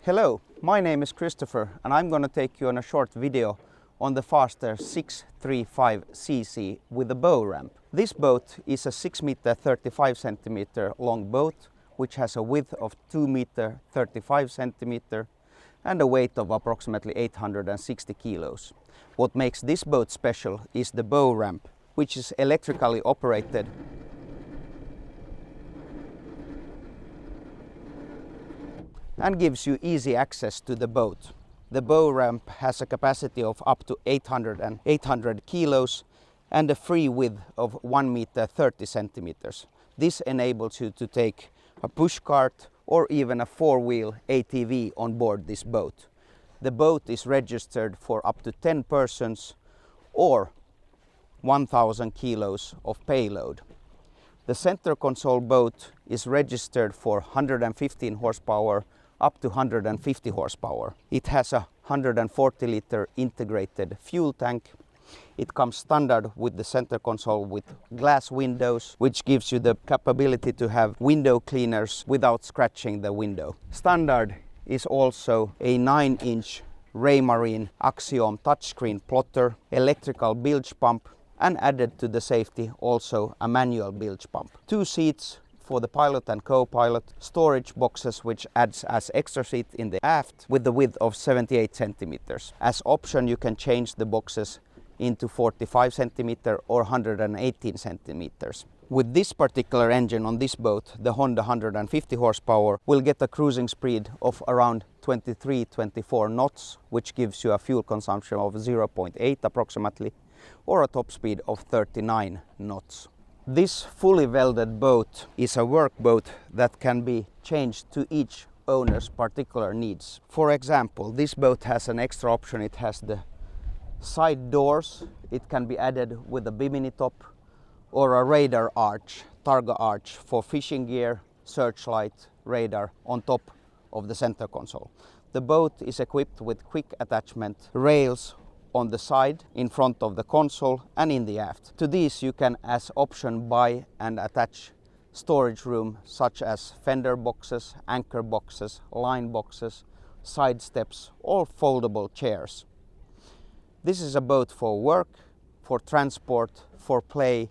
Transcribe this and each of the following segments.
Hello, my name is Christopher and I'm going to take you on a short video on the Faster 635cc with a bow ramp. This boat is a 6 meter 35 centimeter long boat which has a width of 2 meter 35 centimeter and a weight of approximately 860 kilos. What makes this boat special is the bow ramp, which is electrically operated and gives you easy access to the boat. The bow ramp has a capacity of up to 800 kilos and a free width of 1 meter 30 centimeters. This enables you to take a push cart or even a four-wheel ATV on board this boat. The boat is registered for up to 10 persons or 1,000 kilos of payload. The center console boat is registered for 115 horsepower up to 150 horsepower. It has a 140 liter integrated fuel tank. It comes standard with the center console with glass windows, which gives you the capability to have window cleaners without scratching the window. Standard is also a 9-inch Raymarine Axiom touchscreen plotter, electrical bilge pump, and added to the safety also a manual bilge pump. 2 seats for the pilot and co-pilot, storage boxes which adds as extra seat in the aft with the width of 78 centimeters. As option you can change the boxes into 45 centimeter or 118 centimeters. With this particular engine on this boat, the Honda 150 horsepower will get a cruising speed of around 23-24 knots, which gives you a fuel consumption of 0.8 approximately, or a top speed of 39 knots. This fully welded boat is a workboat that can be changed to each owner's particular needs. For example, this boat has an extra option. It has the side doors. It can be added with a bimini top or a radar arch, targa arch for fishing gear, searchlight, radar on top of the center console. The boat is equipped with quick attachment rails on the side, in front of the console and in the aft. To these you can as option buy and attach storage room such as fender boxes, anchor boxes, line boxes, side steps or foldable chairs. This is a boat for work, for transport, for play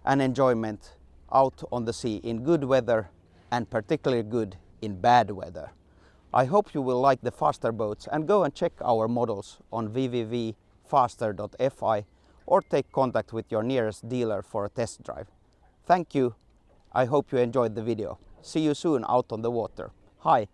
and enjoyment out on the sea in good weather and particularly good in bad weather. I hope you will like the Faster boats and go and check our models on www.faster.fi or take contact with your nearest dealer for a test drive. Thank you. I hope you enjoyed the video. See you soon out on the water. Hi.